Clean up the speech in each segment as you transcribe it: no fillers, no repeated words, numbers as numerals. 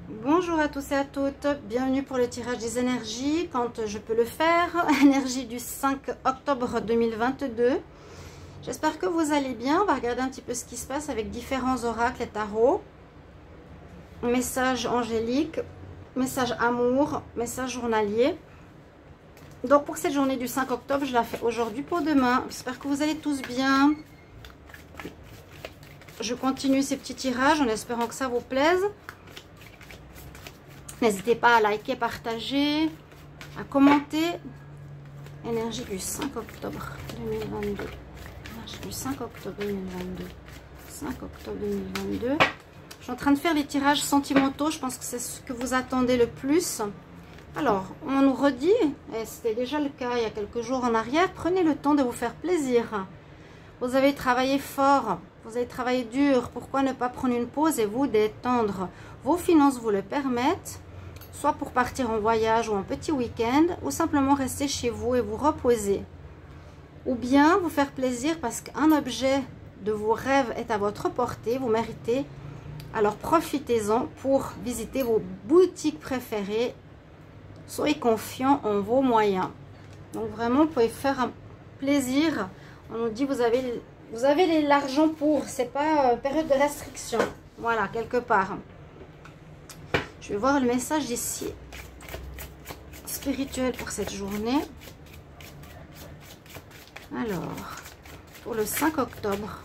Bonjour à tous et à toutes, bienvenue pour le tirage des énergies quand je peux le faire, énergie du 5 octobre 2022. J'espère que vous allez bien. On va regarder un petit peu ce qui se passe avec différents oracles et tarots. Message angélique, message amour, message journalier. Donc pour cette journée du 5 octobre, je la fais aujourd'hui pour demain. J'espère que vous allez tous bien. Je continue ces petits tirages en espérant que ça vous plaise. N'hésitez pas à liker, partager, à commenter. Énergie du 5 octobre 2022. Énergie du 5 octobre 2022. 5 octobre 2022. Je suis en train de faire les tirages sentimentaux. Je pense que c'est ce que vous attendez le plus. Alors, on nous redit, et c'était déjà le cas il y a quelques jours en arrière, prenez le temps de vous faire plaisir. Vous avez travaillé fort, vous avez travaillé dur. Pourquoi ne pas prendre une pause et vous détendre? Vos finances vous le permettent. Soit pour partir en voyage ou en petit week-end, ou simplement rester chez vous et vous reposer. Ou bien vous faire plaisir parce qu'un objet de vos rêves est à votre portée, vous méritez. Alors profitez-en pour visiter vos boutiques préférées. Soyez confiants en vos moyens. Donc vraiment, vous pouvez faire un plaisir. On nous dit vous avez l'argent pour, c'est pas période de restriction. Voilà, quelque part. Je vais voir le message ici spirituel pour cette journée. Alors, pour le 5 octobre.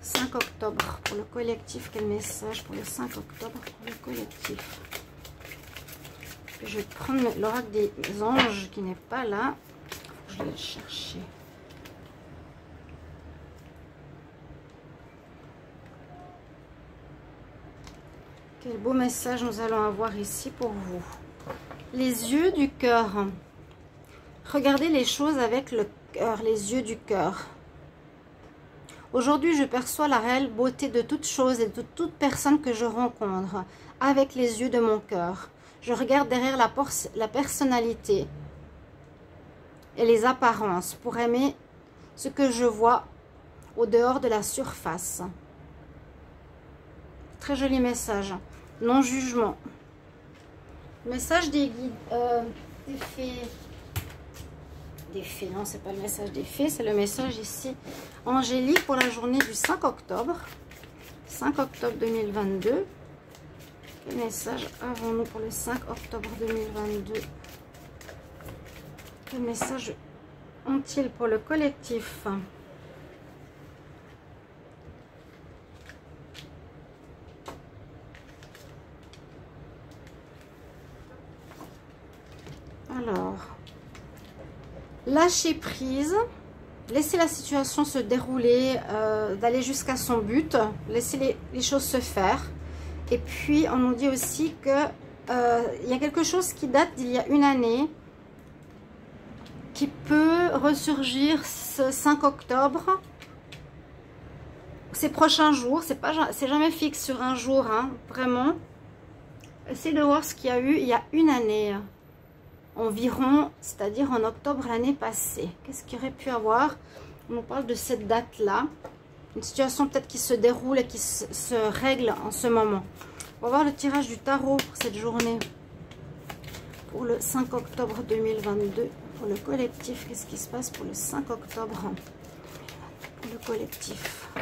5 octobre pour le collectif. Quel message pour le 5 octobre pour le collectif? Je vais prendre l'oracle des anges qui n'est pas là. Je vais le chercher. Quel beau message nous allons avoir ici pour vous. Les yeux du cœur. Regardez les choses avec le cœur, les yeux du cœur. Aujourd'hui, je perçois la réelle beauté de toute chose et de toute personne que je rencontre avec les yeux de mon cœur. Je regarde derrière la personnalité et les apparences pour aimer ce que je vois au dehors de la surface. Très joli message. Non-jugement. Message des guides, des fées. Des fées, non, c'est pas le message des fées, c'est le message ici angélique pour la journée du 5 octobre. 5 octobre 2022. Quel message avons-nous pour le 5 octobre 2022? Quel message ont-ils pour le collectif? Alors, lâcher prise, laisser la situation se dérouler, d'aller jusqu'à son but, laisser les choses se faire. Et puis, on nous dit aussi que il y a quelque chose qui date d'il y a une année, qui peut ressurgir ce 5 octobre, ces prochains jours. C'est jamais fixe sur un jour, hein, vraiment. Essayez de voir ce qu'il y a eu il y a une année. Environ, c'est-à-dire en octobre l'année passée. Qu'est-ce qu'il y aurait pu avoir? On nous parle de cette date-là. Une situation peut-être qui se déroule et qui se règle en ce moment. On va voir le tirage du tarot pour cette journée. Pour le 5 octobre 2022. Pour le collectif, qu'est-ce qui se passe pour le 5 octobre? Pour le collectif. «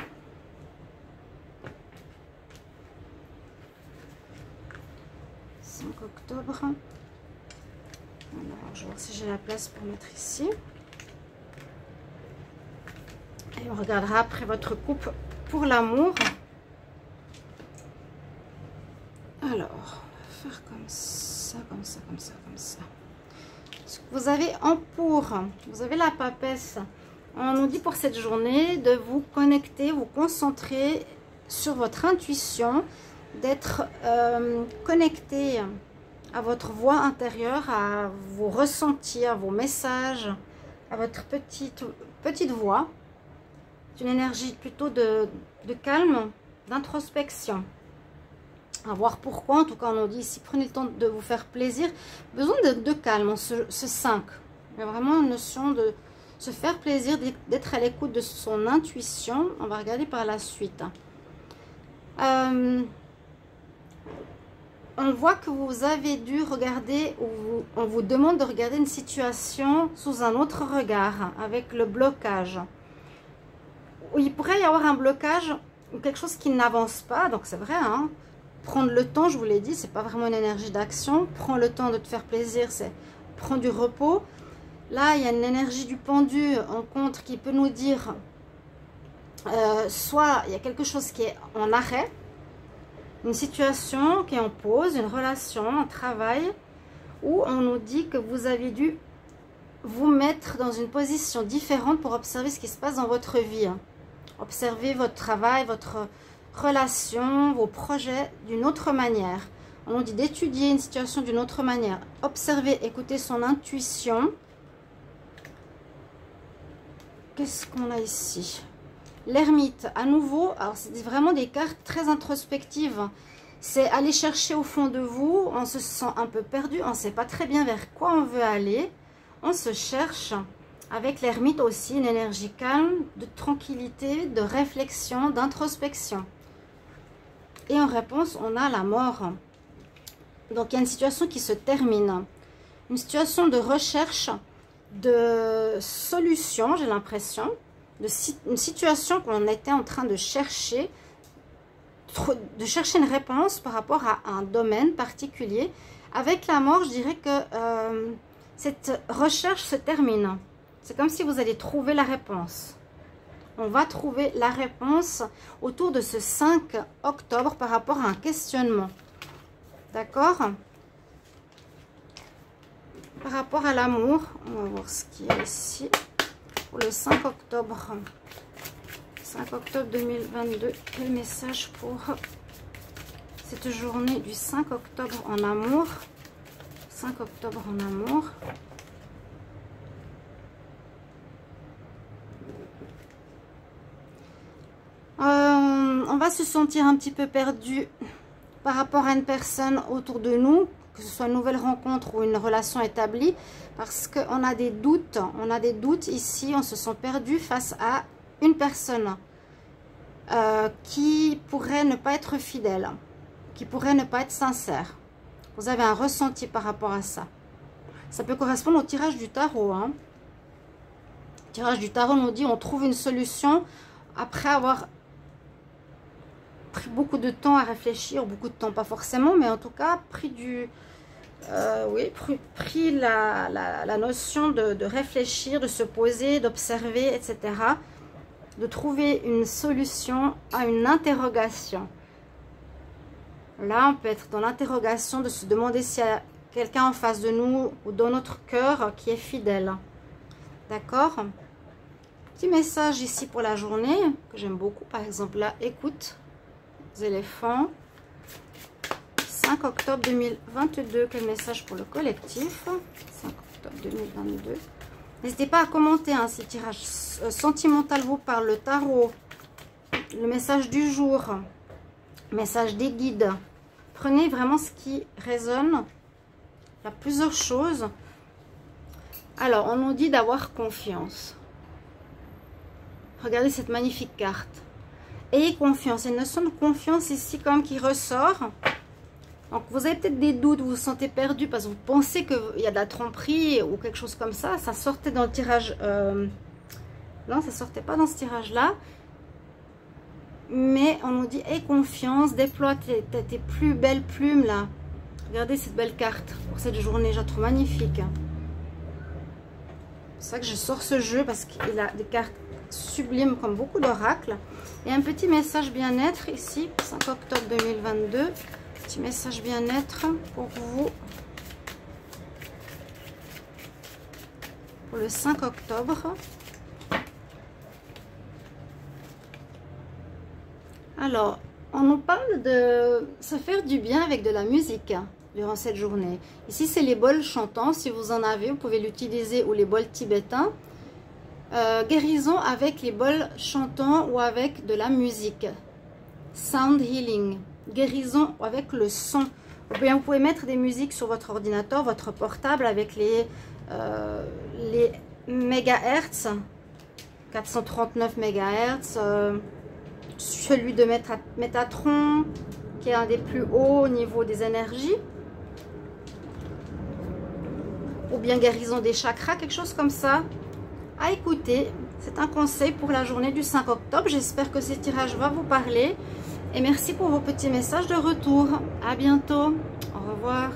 5 octobre... » Alors, je vais voir si j'ai la place pour mettre ici. Et on regardera après votre coupe pour l'amour. Alors, on va faire comme ça, comme ça, comme ça, comme ça. Vous avez en pour, vous avez la papesse. On nous dit pour cette journée de vous connecter, vous concentrer sur votre intuition, d'être connecté à votre voix intérieure, à vos ressentis, à vos messages, à votre petite voix. C'est une énergie plutôt de calme, d'introspection. À voir pourquoi, en tout cas on nous dit ici, prenez le temps de vous faire plaisir. Besoin de calme, ce 5. Il y a vraiment une notion de se faire plaisir, d'être à l'écoute de son intuition. On va regarder par la suite. on voit que vous avez dû regarder, ou on vous demande de regarder une situation sous un autre regard, avec le blocage. Il pourrait y avoir un blocage ou quelque chose qui n'avance pas, donc c'est vrai, hein. Prendre le temps, je vous l'ai dit, c'est pas vraiment une énergie d'action. Prends le temps de te faire plaisir, c'est prendre du repos. Là, il y a une énergie du pendu en contre qui peut nous dire soit il y a quelque chose qui est en arrêt, une situation qui est en pause, une relation, un travail, où on nous dit que vous avez dû vous mettre dans une position différente pour observer ce qui se passe dans votre vie. Observer votre travail, votre relation, vos projets d'une autre manière. On nous dit d'étudier une situation d'une autre manière. Observer, écouter son intuition. Qu'est-ce qu'on a ici? L'ermite, à nouveau, alors c'est vraiment des cartes très introspectives. C'est aller chercher au fond de vous, on se sent un peu perdu, on ne sait pas très bien vers quoi on veut aller. On se cherche. Avec l'ermite aussi, une énergie calme, de tranquillité, de réflexion, d'introspection. Et en réponse, on a la mort. Donc, il y a une situation qui se termine. Une situation de recherche, de solution, j'ai l'impression. Une situation qu'on était en train de chercher une réponse par rapport à un domaine particulier. Avec la mort, je dirais que cette recherche se termine. C'est comme si vous allez trouver la réponse. On va trouver la réponse autour de ce 5 octobre par rapport à un questionnement. D'accord? Par rapport à l'amour, on va voir ce qu'il y a ici. Pour le 5 octobre. 5 octobre 2022. Quel message pour cette journée du 5 octobre en amour? 5 octobre en amour. On va se sentir un petit peu perdu par rapport à une personne autour de nous, que ce soit une nouvelle rencontre ou une relation établie, parce qu'on a des doutes. On a des doutes ici, on se sent perdu face à une personne qui pourrait ne pas être fidèle, qui pourrait ne pas être sincère. Vous avez un ressenti par rapport à ça. Ça peut correspondre au tirage du tarot. Hein. Le tirage du tarot nous dit on trouve une solution après avoir pris beaucoup de temps à réfléchir, beaucoup de temps pas forcément, mais en tout cas pris la notion de réfléchir, de se poser, d'observer, etc. De trouver une solution à une interrogation. Là, on peut être dans l'interrogation de se demander s'il y a quelqu'un en face de nous ou dans notre cœur qui est fidèle. D'accord? Petit message ici pour la journée que j'aime beaucoup. Par exemple, là, écoute, les éléphants. 5 octobre 2022. Quel message pour le collectif? 5 octobre 2022. N'hésitez pas à commenter hein, si le tirage sentimental vous parle, le tarot, le message du jour, message des guides. Prenez vraiment ce qui résonne. Il y a plusieurs choses. Alors, on nous dit d'avoir confiance. Regardez cette magnifique carte. Ayez confiance. Il y a une notion de confiance ici comme qui ressort. Donc, vous avez peut-être des doutes, vous vous sentez perdu parce que vous pensez qu'il y a de la tromperie ou quelque chose comme ça. Ça sortait dans le tirage... non, ça sortait pas dans ce tirage-là. Mais on nous dit, aie confiance, déploie tes plus belles plumes là. Regardez cette belle carte pour cette journée, je la trouve magnifique. C'est pour ça que je sors ce jeu parce qu'il a des cartes sublimes comme beaucoup d'oracles. Et un petit message bien-être ici, 5 octobre 2022. Petit message bien-être pour vous. Pour le 5 octobre. Alors, on nous parle de se faire du bien avec de la musique durant cette journée. Ici, c'est les bols chantants. Si vous en avez, vous pouvez l'utiliser, ou les bols tibétains. Guérison avec les bols chantants ou avec de la musique. Sound healing. Guérison avec le son. Vous pouvez mettre des musiques sur votre ordinateur, votre portable avec les mégahertz. 439 mégahertz. Celui de Métatron, qui est un des plus hauts au niveau des énergies. Ou bien guérison des chakras, quelque chose comme ça. À écouter, c'est un conseil pour la journée du 5 octobre. J'espère que ce tirage va vous parler. Et merci pour vos petits messages de retour. À bientôt. Au revoir.